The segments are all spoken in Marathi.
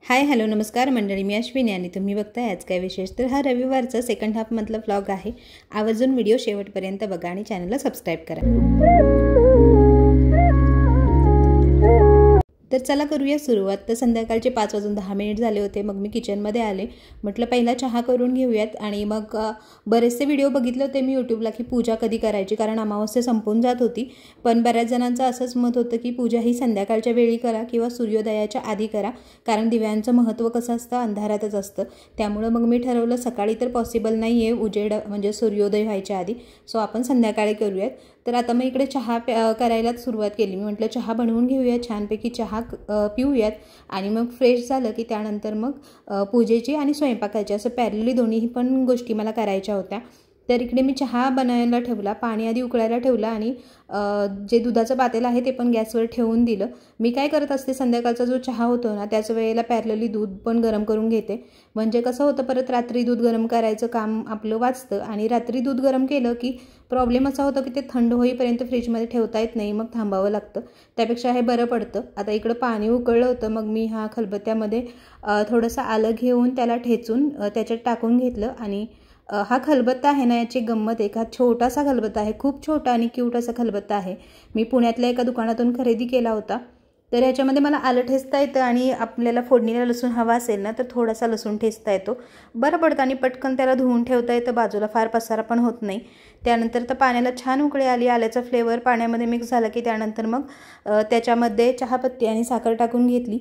हाय हॅलो नमस्कार मंडळी, मी अश्विनी आणि तुम्ही बघताय आज काय विशेष. तर हा रविवारचा सेकंड हाफ मधला व्लॉग आहे. आवर्जून व्हिडिओ शेवटपर्यंत बघा आणि चॅनलला सबस्क्राईब करा. तर चला करूया सुरुवात. तर संध्याकाळचे 5:10 झाले होते. मग मी किचनमध्ये आले. म्हटलं पहिला चहा करून घेऊयात आणि मग बरेचसे व्हिडिओ बघितले होते मी यूट्यूबला की पूजा कधी करायची, कारण अमावस्या संपून जात होती. पण बऱ्याच जणांचं असंच मत होतं की पूजा ही संध्याकाळच्या वेळी करा किंवा सूर्योदयाच्या आधी करा, कारण दिव्यांचं महत्त्व कसं असतं, अंधारातच असतं. त्यामुळे मग मी ठरवलं सकाळी तर पॉसिबल नाही आहे, उजेड म्हणजे सूर्योदय व्हायच्या आधी, सो आपण संध्याकाळी करूयात. तर आता मी इकडे चहा करायलाच सुरुवात केली. मी म्हटलं चहा बनवून घेऊया, छानपैकी चहा पिऊयात आणि मग फ्रेश झालं की त्यानंतर मग पूजेची आणि स्वयंपाकाची असं पॅरलली दोन्ही पण गोष्टी मला करायच्या होत्या. तर इकडे मी चहा बनायला ठेवला, पाणी आधी उकळायला ठेवलं आणि जे दुधाचं पातेल आहे ते पण गॅसवर ठेवून दिलं. मी काय करत असते, संध्याकाळचा जो चहा होतो ना त्याच वेळेला पॅरलली दूध पण गरम करून घेते. म्हणजे कसं होतं, परत रात्री दूध गरम करायचं काम आपलं वाचतं. आणि रात्री दूध गरम केलं की प्रॉब्लेम असा होतो की ते थंड होईपर्यंत फ्रीजमध्ये ठेवता येत नाही, मग थांबावं लागतं. त्यापेक्षा हे बरं पडतं. आता इकडं पाणी उकळलं होतं, मग मी हा खलबत्त्यामध्ये थोडंसं आलं घेऊन त्याला ठेचून त्याच्यात टाकून घेतलं. आणि हा खलबत्ता आहे ना, याची गंमत एक, हा छोटासा खलबत्ता आहे, खूप छोटा आणि क्यूट असा खलबत्ता आहे. मी पुण्यातल्या एका दुकानातून खरेदी केला होता. तर ह्याच्यामध्ये मला आलं ठेचता येतं आणि आपल्याला फोडणीला लसूण हवा असेल ना तर थोडासा लसूण ठेचता येतो, बरं पडतं. आणि पटकन त्याला धुवून ठेवता येतं बाजूला, फार पसारा पण होत नाही. त्यानंतर तर पाण्याला छान उकळी आली, आल्याचा फ्लेवर पाण्यामध्ये मिक्स झाला की त्यानंतर मग त्याच्यामध्ये चहापत्ती आणि साखर टाकून घेतली.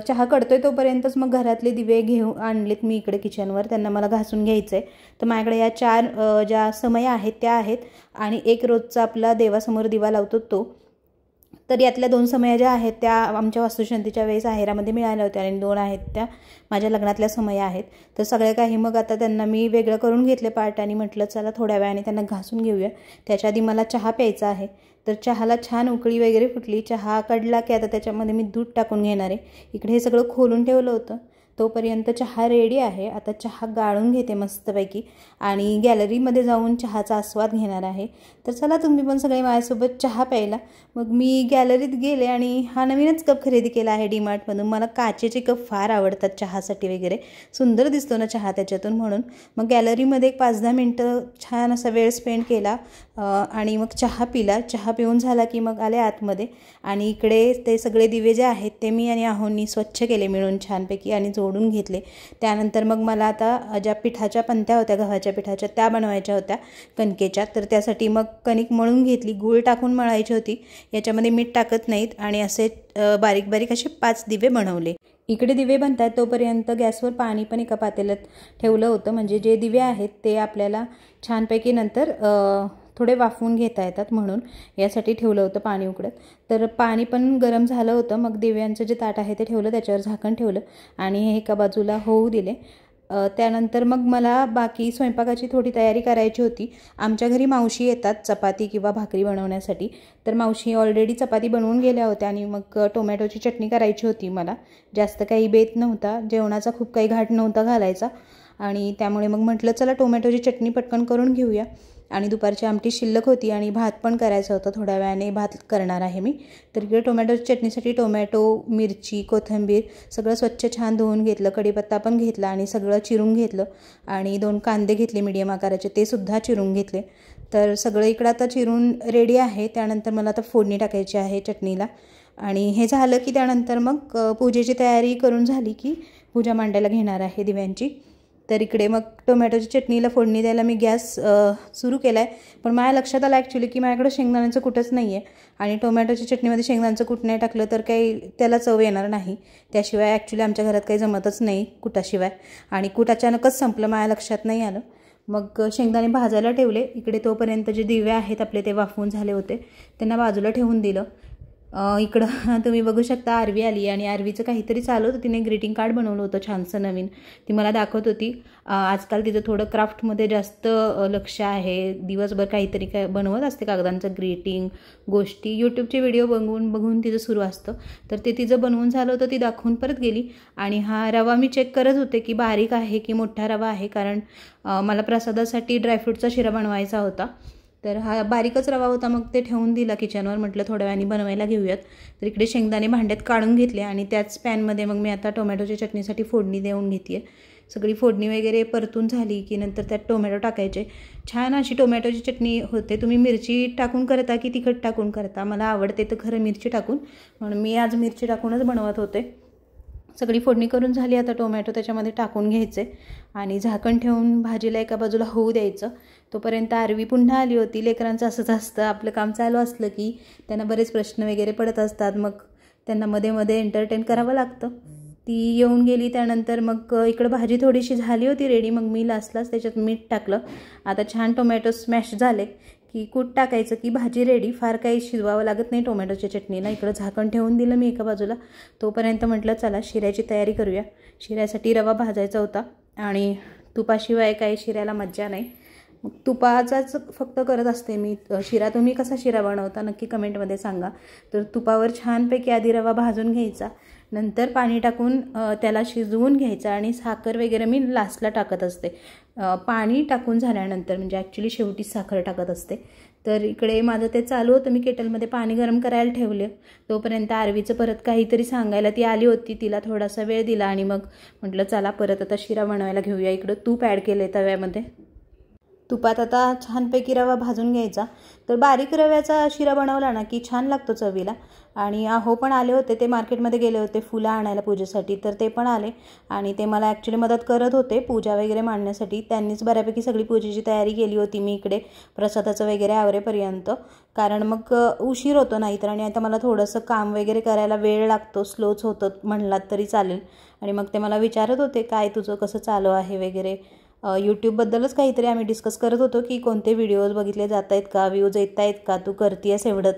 चहा कढतोय तोपर्यंतच मग घरातले दिवे घेऊन आणलेत मी इकडे किचनवर, त्यांना मला घासून घ्यायचं आहे. तर माझ्याकडे या 4 ज्या समया आहेत त्या आहेत आणि एक रोजचा आपला देवासमोर दिवा लावतो तो. तर यातल्या 2 समया ज्या आहेत त्या आमच्या वास्तुशांतीच्या वेळेस आहेरामध्ये मिळाल्या होत्या आणि 2 आहेत त्या माझ्या लग्नातल्या समया आहेत. तर सगळ्या काही मग आता त्यांना मी वेगळं करून घेतले पार्ट आणि म्हटलं चला थोड्या वेळाने त्यांना घासून घेऊया. त्याच्या आधी मला चहा प्यायचा आहे. तर चहाला छान उकळी वगैरे फुटली, चहा कडला की आता त्याच्यामध्ये मी दूध टाकून घेणार आहे. इकडे हे सगळं खोलून ठेवलं होतं, तोपर्यंत चहा रेडी आहे. आता चहा गाळून घेते मस्तपैकी आणि गॅलरीमध्ये जाऊन चहाचा आस्वाद घेणार आहे. तर चला तुम्ही पण सगळे माझ्यासोबत चहा प्यायला. मग मी गॅलरीत गेले आणि हा नवीनच कप खरेदी केला आहे डीमार्टमधून. मला काचेचे कप फार आवडतात चहासाठी वगैरे, सुंदर दिसतो ना चहा त्याच्यातून, म्हणून मग गॅलरीमध्ये एक 5-10 मिनटं छान असा वेळ स्पेंड केला आणि मग चहा पिला. चहा पिऊन झाला की मग आले आतमध्ये आणि इकडे ते सगळे दिवे जे आहेत ते मी आणि आहोंनी स्वच्छ केले मिळून छानपैकी आणि जोडून घेतले. त्यानंतर मग मला आता ज्या पिठाच्या पंत्या होत्या गव्हाच्या पिठाच्या त्या बनवायच्या होत्या कणकेच्या. तर त्यासाठी मग कणिक मळून घेतली, गूळ टाकून मळायची होती, याच्यामध्ये मीठ टाकत नाहीत. आणि असे बारीक बारीक असे 5 दिवे बनवले. इकडे दिवे बनतात तोपर्यंत गॅसवर पाणी पण एका पातेल्यात ठेवलं होतं, म्हणजे जे दिवे आहेत ते आपल्याला छानपैकी नंतर थोडे वाफवून घेता येतात म्हणून यासाठी ठेवलं होतं पाणी उकळत. तर पाणी पण गरम झालं होतं. मग दिव्यांचं जे ताट आहे ते ठेवलं, त्याच्यावर झाकण ठेवलं आणि हे एका बाजूला होऊ दिले. त्यानंतर मग मला बाकी स्वयंपाकाची थोडी तयारी करायची होती. आमच्या घरी मावशी येतात चपाती किंवा भाकरी बनवण्यासाठी. तर मावशी ऑलरेडी चपाती बनवून गेल्या होत्या आणि मग टोमॅटोची चटणी करायची होती मला. जास्त काही बेत नव्हता, जेवणाचा खूप काही घाट नव्हता घालायचा आणि त्यामुळे मग म्हटलं चला टोमॅटोची चटणी पटकन करून घेऊया. आणि दुपारची आमटी शिल्लक होती आणि भात पण करायचं होतं, थोड्या वेळाने भात करणार आहे मी. तर इकडे टोमॅटोची चटणीसाठी टोमॅटो, मिरची, कोथिंबीर सगळं स्वच्छ छान धुवून घेतलं, कढीपत्ता पण घेतला आणि सगळं चिरून घेतलं. आणि 2 कांदे घेतले मीडियम आकाराचे, ते सुद्धा चिरून घेतले. तर सगळं इकडं आता चिरून रेडी आहे. त्यानंतर मला आता फोडणी टाकायची आहे चटणीला. आणि हे झालं की त्यानंतर मग पूजेची तयारी करून झाली की पूजा मांडायला घेणार आहे दिव्यांची. तर इकडे मग टोमॅटोची चटणीला फोडणी द्यायला मी गॅस सुरू केला आहे. पण माझ्या लक्षात आलं ॲक्च्युली की माझ्याकडं शेंगदाण्याचं कुठंच नाही आहे आणि टोमॅटोच्या चटणीमध्ये शेंगदाण्याचं कूट नाही टाकलं तर काही त्याला चव येणार नाही. त्याशिवाय ॲक्च्युली आमच्या घरात काही जमतच नाही कुटाशिवाय, आणि कूट अचानकच संपलं, माझ्या लक्षात नाही आलं. मग शेंगदाणे भाजायला ठेवले. इकडे तोपर्यंत जे दिवे आहेत आपले ते वाफवून झाले होते, त्यांना बाजूला ठेवून दिलं. इकडं तुम्ही बघू शकता आरवी आली आणि आरवीचं काहीतरी चालू होतं, तिने ग्रीटिंग कार्ड बनवलं होतं छानसं नवीन, ती मला दाखवत होती. आजकाल तिचं थोडं क्राफ्टमध्ये जास्त लक्ष आहे, दिवसभर काहीतरी बनवत असते कागदांचं ग्रीटिंग गोष्टी, यूट्यूबचे व्हिडिओ बघून तिचं सुरू असतं. तर ते तिचं बनवून झालं होतं, ती दाखवून परत गेली. आणि हा रवा मी चेक करत होते की बारीक आहे की मोठा रवा आहे, कारण मला प्रसादासाठी ड्रायफ्रूटचा शिरा बनवायचा होता. तर हा बारीकच रवा होता, मग ते ठेवून दिला किचनवर. म्हटलं थोड्या वेळाने बनवायला घेऊयात. तर इकडे शेंगदाणे भांड्यात काढून घेतले आणि त्याच पॅनमध्ये मग मी आता टोमॅटोच्या चटणीसाठी फोडणी देऊन घेते आहे. सगळी फोडणी वगैरे परतून झाली की नंतर त्यात टोमॅटो टाकायचे. छान अशी टोमॅटोची चटणी होते. तुम्ही मिरची टाकून करता की तिखट टाकून करता? मला आवडते तर खरं मिरची टाकून, म्हणून मी आज मिरची टाकूनच बनवत होते. सगळी फोडणी करून झाली. आता टोमॅटो त्याच्यामध्ये टाकून घ्यायचे आणि झाकण ठेवून भाजीला एका बाजूला होऊ द्यायचं. तोपर्यंत आरवी पुन्हा आली होती. लेकरांचं असंच असतं, आपलं काम चालू असलं की त्यांना बरेच प्रश्न वगैरे पडत असतात, मग त्यांना मध्ये मध्ये एंटरटेन करावं लागतं. ती येऊन गेली. त्यानंतर मग इकडं भाजी थोडीशी झाली होती रेडी. मग मी लास्टलाच त्याच्यात मीठ टाकलं. आता छान टोमॅटो स्मॅश झाले की कूट टाकायचं की भाजी रेडी. फार काही शिजवावं लागत नाही टोमॅटोच्या चटणीला. इकडं झाकण ठेवून दिलं मी एका बाजूला. तोपर्यंत म्हटलं चला शिऱ्याची तयारी करूया. शिऱ्यासाठी रवा भाजायचा होता आणि तुपाशिवाय काही शिऱ्याला मज्जा नाही. मग तुपाचाच फक्त करत असते मी शिरा. तुम्ही कसा शिरा बनवता नक्की कमेंटमध्ये सांगा. तर तुपावर छानपैकी आधी रवा भाजून घ्यायचा, नंतर पाणी टाकून त्याला शिजवून घ्यायचं आणि साखर वगैरे मी लास्टला टाकत असते. पाणी टाकून झाल्यानंतर म्हणजे ॲक्च्युली शेवटी साखर टाकत असते. तर इकडे माझं ते चालू होतं. मी केटलमध्ये पाणी गरम करायला ठेवले. तोपर्यंत आरवीचं परत काहीतरी सांगायला ती आली होती. तिला थोडासा वेळ दिला आणि मग म्हटलं चला परत आता शिरा बनवायला घेऊया. इकडं तूप ॲड केलं आहे तव्यामध्ये. तुपात आता छानपैकी रवा भाजून घ्यायचा. तर बारीक रव्याचा शिरा बनवला ना की छान लागतो चवीला. आणि अहो पण आले होते, ते मार्केटमध्ये गेले होते फुलं आणायला पूजेसाठी. तर ते पण आले आणि ते मला ॲक्च्युली मदत करत होते पूजा वगैरे मांडण्यासाठी. त्यांनीच बऱ्यापैकी सगळी पूजेची तयारी केली होती. मी इकडे प्रसादाचं वगैरे आवरेपर्यंत, कारण मग उशीर होतो नाहीतर. आणि आता मला थोडंसं काम वगैरे करायला वेळ लागतो, स्लोच होतं म्हणलात तरी चालेल. आणि मग ते मला विचारत होते काय तुझं कसं चालू आहे वगैरे. यूट्यूबबद्दलच काहीतरी आम्ही डिस्कस करत होतो की कोणते व्हिडिओज बघितले जात आहेत का, व्ह्यूज येत आहेत का, तू करतेस एवढं.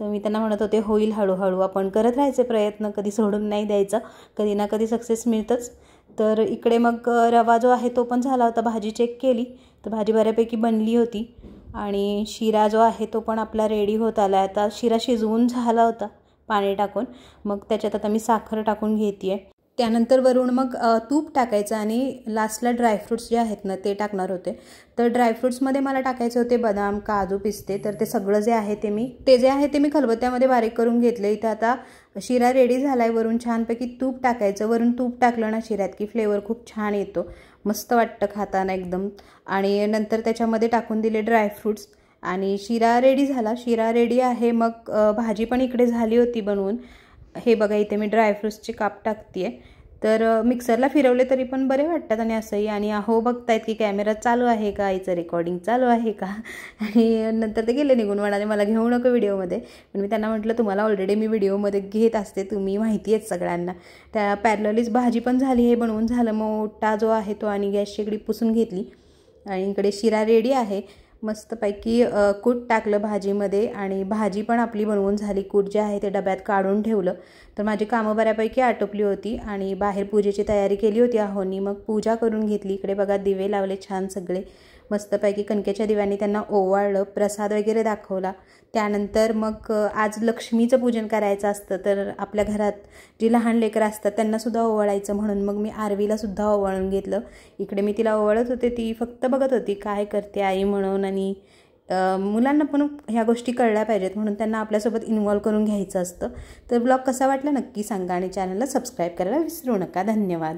तर मी त्यांना म्हणत होते होईल हळूहळू, आपण करत राहायचे प्रयत्न, कधी सोडून नाही द्यायचं, कधी ना कधी सक्सेस मिळतंच. तर इकडे मग रवा जो आहे तो पण झाला होता. भाजी चेक केली तर भाजी बऱ्यापैकी बनली होती आणि शिरा जो आहे तो पण आपला रेडी होत आला. आता शिरा शिजवून झाला होता पाणी टाकून. मग त्याच्यात आता मी साखर टाकून घेते आहे. त्यानंतर वरून मग तूप टाकायचं आणि लास्टला ड्रायफ्रूट्स जे आहेत ना ते टाकणार होते. तर ड्रायफ्रूट्समध्ये मला टाकायचे होते बदाम, काजू, पिस्ते. तर ते सगळं जे आहे ते मी खलबत्त्यामध्ये बारीक करून घेतलं. इथं आता शिरा रेडी झाला आहे. वरून छानपैकी तूप टाकायचं. वरून तूप टाकलं ना शिऱ्यात की फ्लेवर खूप छान येतो, मस्त वाटतं खाताना एकदम. आणि नंतर त्याच्यामध्ये टाकून दिले ड्रायफ्रूट्स आणि शिरा रेडी झाला. शिरा रेडी आहे. मग भाजी पण इकडे झाली होती बनवून. हे बघा इथे मी ड्रायफ्रूट्सचे काप टाकते आहे. तर मिक्सरला फिरवले तरी पण बरे वाटतात आणि असंही. आणि अहो बघतायत की कॅमेरा चालू आहे का, आईचं रेकॉर्डिंग चालू आहे का. आणि नंतर ते गेले निघून, म्हणाले मला घेऊ नको व्हिडिओमध्ये. पण मी त्यांना म्हटलं तुम्हाला ऑलरेडी मी व्हिडिओमध्ये घेत असते, तुम्ही माहिती आहेत सगळ्यांना. त्या पॅरललीच भाजी पण झाली, हे बनवून झालं. मोठा जो आहे तो आणि गॅस शेगडी पुसून घेतली आणि इकडे शिरा रेडी आहे. मस्तपैकी कूट टाकलं भाजीमध्ये आणि भाजी पण आपली बनवून झाली. कूट जे आहे ते डब्यात काढून ठेवलं. तर माझी कामं बऱ्यापैकी आटोपली होती आणि बाहेर पूजेची तयारी केली होती आहोनी. मग पूजा करून घेतली. इकडे बघा दिवे लावले छान सगळे मस्तपैकी कणकेच्या दिव्यांनी त्यांना ओवाळलं, प्रसाद वगैरे दाखवला. त्यानंतर मग आज लक्ष्मीचं पूजन करायचं असतं. तर आपल्या घरात जी लहान लेकरं असतात त्यांनासुद्धा ओवाळायचं, म्हणून मग मी आरवीलासुद्धा ओवाळून घेतलं. इकडे मी तिला ओवाळत होते, ती फक्त बघत होती काय करते आई म्हणून. आणि मुलांना पण ह्या गोष्टी कळल्या पाहिजेत म्हणून त्यांना आपल्यासोबत इन्व्हॉल्व करून घ्यायचं असतं. तर ब्लॉग कसा वाटला नक्की सांगा आणि चॅनलला सबस्क्राईब करायला विसरू नका. धन्यवाद.